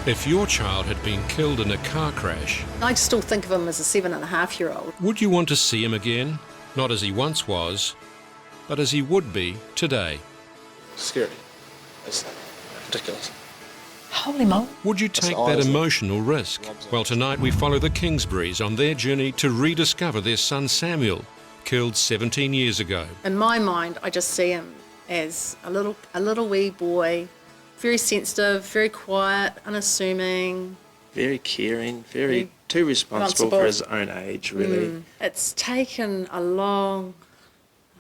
If your child had been killed in a car crash, I still think of him as a 7.5-year-old. would you want to see him again? Not as he once was, but as he would be today. Scary. It's ridiculous. Holy moly. Would you take that emotional risk? Well, tonight we follow the Kingsburys on their journey to rediscover their son Samuel, killed 17 years ago. In my mind, I just see him as a little wee boy, very sensitive, very quiet, unassuming. Very caring, too responsible for his own age, really. It's taken a long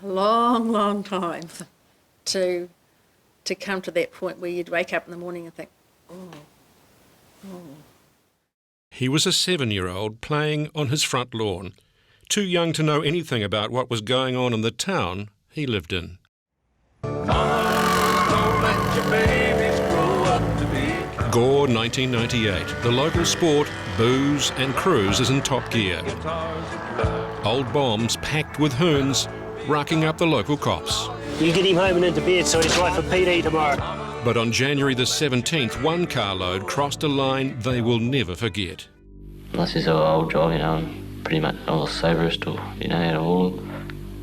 time to come to that point where you'd wake up in the morning and think, oh. He was a 7-year-old playing on his front lawn, too young to know anything about what was going on in the town he lived in. Gore 1998. The local sport, booze and cruise is in top gear. Old bombs packed with hoons, racking up the local cops. You get him home and into bed so he's right for PD tomorrow. But on January the 17th, one carload crossed a line they will never forget. This is our old job, you know, pretty much I was soberest or, you know, out of all.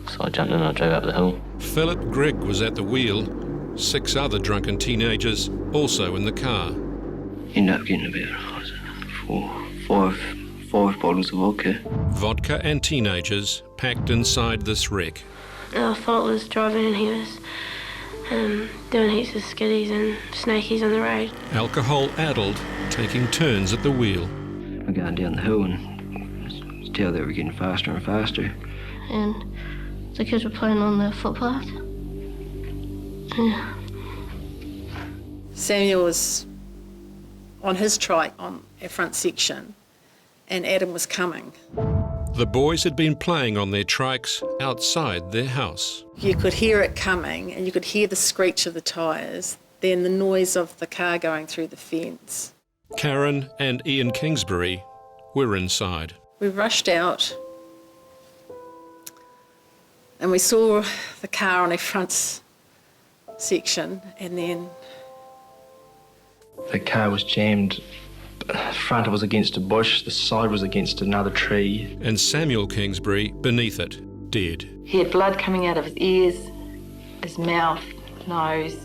So I jumped in and I drove up the hill. Philip Grigg was at the wheel, 6 other drunken teenagers also in the car. Ended up getting about, five bottles of vodka. Vodka and teenagers packed inside this wreck. Philip was driving and he was doing heaps of skiddies and snakies on the road. Alcohol-addled, taking turns at the wheel. We're going down the hill and you could tell they were getting faster and faster. And the kids were playing on the footpath. Yeah. Samuel was on his trike on our front section and Adam was coming. The boys had been playing on their trikes outside their house. You could hear it coming and you could hear the screech of the tyres, then the noise of the car going through the fence. Karen and Ian Kingsbury were inside. We rushed out and we saw the car on our front section and then the car was jammed. The front was against a bush, the side was against another tree. And Samuel Kingsbury beneath it, dead. He had blood coming out of his ears, his mouth, nose.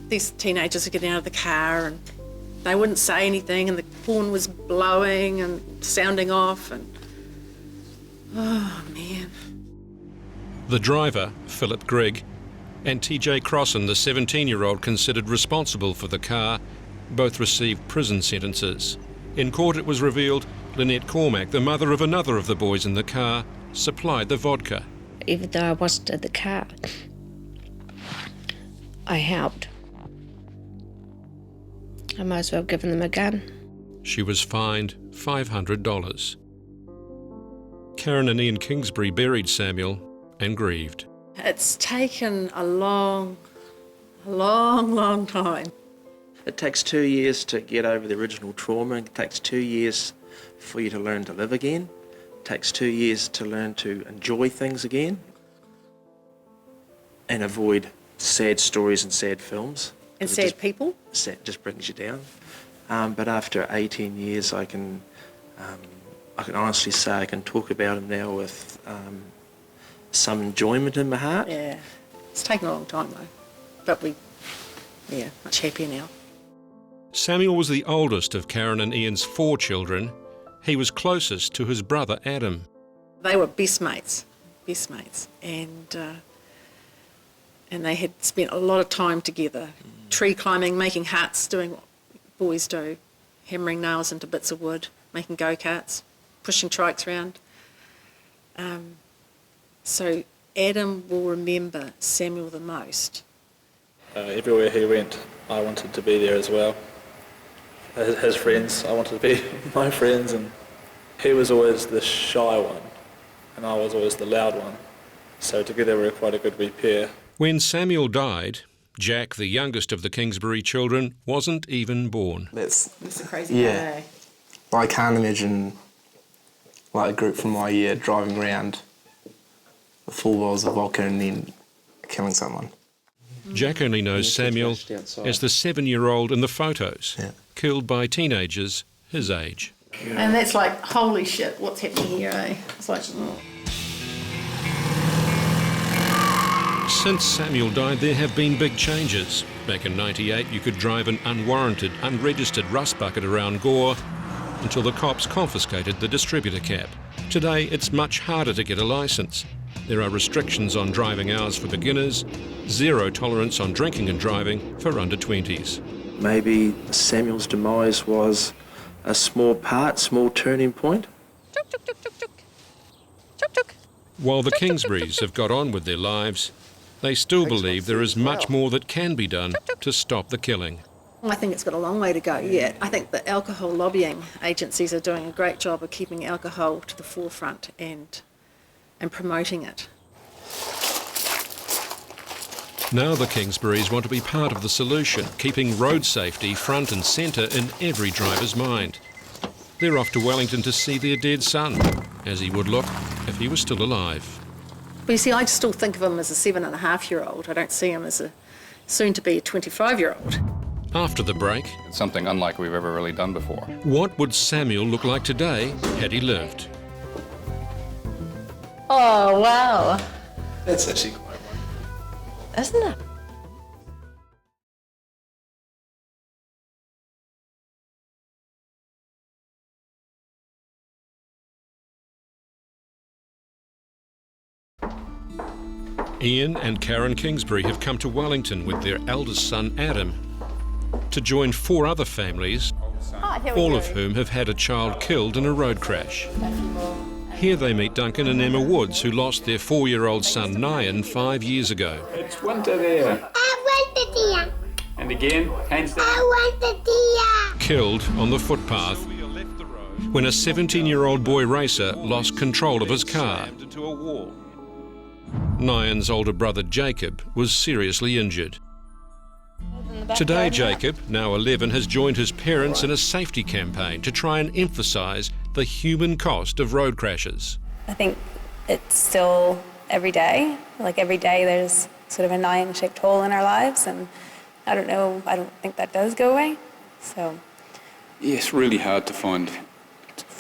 These teenagers were getting out of the car and they wouldn't say anything and the horn was blowing and sounding off and... oh, man. The driver, Philip Grigg, and TJ Crossan, the 17-year-old considered responsible for the car, both received prison sentences. In court it was revealed Lynette Cormack, the mother of another of the boys in the car, supplied the vodka. Even though I wasn't in the car, I helped. I might as well have given them a gun. She was fined $500. Karen and Ian Kingsbury buried Samuel and grieved. It's taken a long time. It takes 2 years to get over the original trauma. It takes 2 years for you to learn to live again. It takes 2 years to learn to enjoy things again and avoid sad stories and sad films. And sad people? Sad just brings you down. But after 18 years, I can honestly say I can talk about him now with some enjoyment in my heart. Yeah, it's taken a long time though, but much happier now. Samuel was the oldest of Karen and Ian's 4 children. He was closest to his brother Adam. They were best mates, and they had spent a lot of time together, tree climbing, making huts, doing what boys do, hammering nails into bits of wood, making go-karts, pushing trikes around. So Adam will remember Samuel the most. Everywhere he went, I wanted to be there as well. His friends, I wanted to be my friends, and he was always the shy one, and I was always the loud one. So together we were quite a good wee pair. When Samuel died, Jack, the youngest of the Kingsbury children, wasn't even born. That's a crazy day. I can't imagine like a group from my year driving around with full bottles of vodka and then killing someone. Jack only knows Samuel as the 7-year-old in the photos. Yeah. killed by teenagers his age. And that's like, holy shit, what's happening here, eh? It's like, Since Samuel died, there have been big changes. Back in '98, you could drive an unwarranted, unregistered rust bucket around Gore until the cops confiscated the distributor cap. Today, it's much harder to get a licence. There are restrictions on driving hours for beginners, zero tolerance on drinking and driving for under 20s. Maybe Samuel's demise was a small turning point. While the Kingsburys have got on with their lives, they still believe there is much more that can be done to stop the killing. I think it's got a long way to go yet. I think the alcohol lobbying agencies are doing a great job of keeping alcohol to the forefront and promoting it. Now the Kingsburys want to be part of the solution, keeping road safety front and centre in every driver's mind. They're off to Wellington to see their dead son, as he would look if he was still alive. But you see, I still think of him as a 7.5-year-old. I don't see him as a soon-to-be 25-year-old. After the break, it's something unlike we've ever really done before. What would Samuel look like today had he lived? Oh, wow. That's actually quite wonderful. Isn't it? Ian and Karen Kingsbury have come to Wellington with their eldest son Adam to join 4 other families, all of whom have had a child killed in a road crash. Here they meet Duncan and Emma Woods, who lost their 4-year-old son Nyan 5 years ago. It's winter there. I want the deer. And again, hands down. I want the deer. Killed on the footpath when a 17-year-old boy racer lost control of his car. Nyan's older brother Jacob was seriously injured. Today Jacob, now 11, has joined his parents in a safety campaign to try and emphasise the human cost of road crashes. I think it's still every day. Like every day there's sort of a Nyan-shaped hole in our lives, and I don't think that does go away. So yeah, it's really hard to find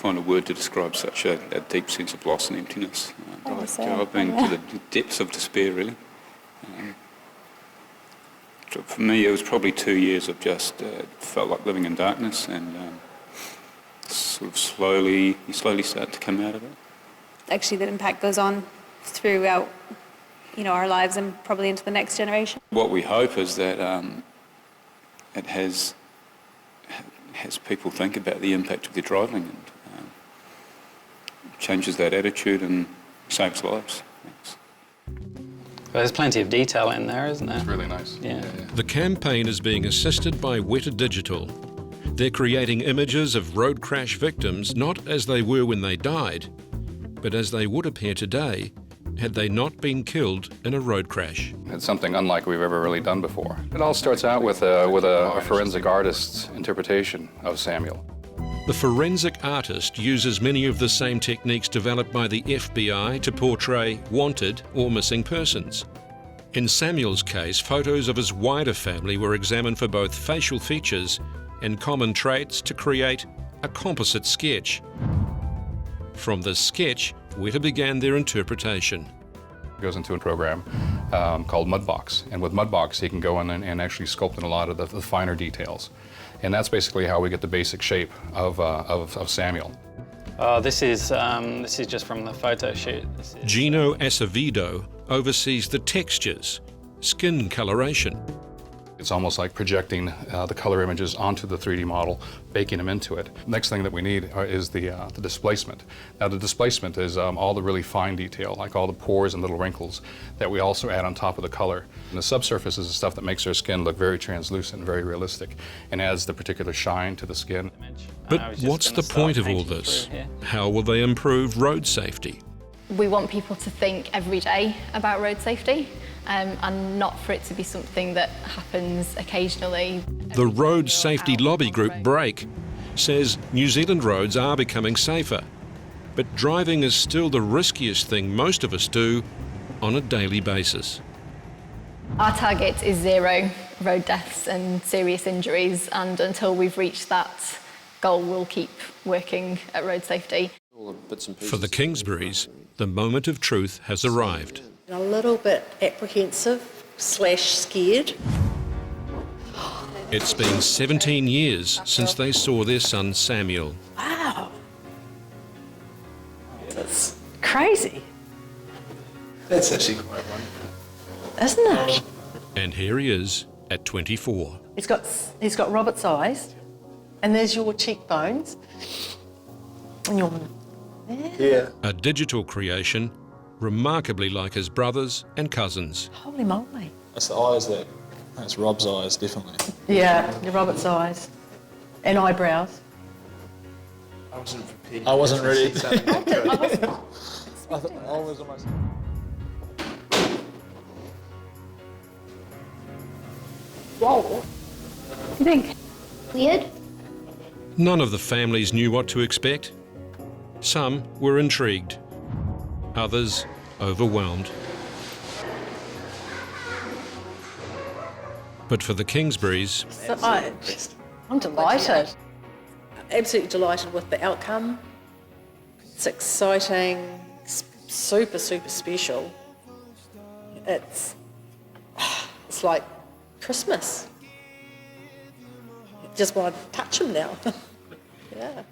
a word to describe such a deep sense of loss and emptiness. I've been to the depths of despair, really. For me, it was probably 2 years of just felt like living in darkness, and sort of you slowly start to come out of it. Actually, the impact goes on throughout, our lives and probably into the next generation. What we hope is that it has people think about the impact of their driving and changes that attitude and saves lives. Thanks. There's plenty of detail in there, isn't there? It's really nice. Yeah. The campaign is being assisted by Weta Digital. They're creating images of road crash victims not as they were when they died, but as they would appear today had they not been killed in a road crash. It's something unlike we've ever really done before. It all starts out with a forensic artist's interpretation of Samuel. The forensic artist uses many of the same techniques developed by the FBI to portray wanted or missing persons. In Samuel's case, photos of his wider family were examined for both facial features and common traits to create a composite sketch. From this sketch, Weta began their interpretation. It goes into a program called Mudbox, and with Mudbox he can go in and actually sculpt in a lot of the finer details. And that's basically how we get the basic shape of Samuel. This is just from the photo shoot. Gino Acevedo oversees the textures, skin coloration. It's almost like projecting the color images onto the 3D model, baking them into it. Next thing that we need is the displacement. Now the displacement is all the really fine detail, like all the pores and little wrinkles that we also add on top of the color. And the subsurface is the stuff that makes our skin look very translucent, very realistic, and adds the particular shine to the skin. But what's the point of all this? How will they improve road safety? We want people to think every day about road safety. And not for it to be something that happens occasionally. The road safety lobby group BRAKE says New Zealand roads are becoming safer, but driving is still the riskiest thing most of us do on a daily basis. Our target is 0 road deaths and serious injuries, and until we've reached that goal, we'll keep working at road safety. For the Kingsburys, the moment of truth has arrived. A little bit apprehensive / scared. It's been 17 years since they saw their son Samuel. Wow. That's crazy. That's actually quite wonderful. Isn't it? And here he is at 24. He's got Robert's eyes, and there's your cheekbones. And your... Yeah. A digital creation, remarkably like his brothers and cousins. Holy moly. That's the eyes there. That's Rob's eyes, definitely. Yeah, your Robert's eyes. And eyebrows. I wasn't prepared. I wasn't ready. I was almost... Whoa. What do you think? Weird. None of the families knew what to expect. Some were intrigued, others overwhelmed. But for the Kingsburys, I'm delighted. Absolutely delighted with the outcome. It's exciting, super special. It's like Christmas. Just want to touch him now. Yeah.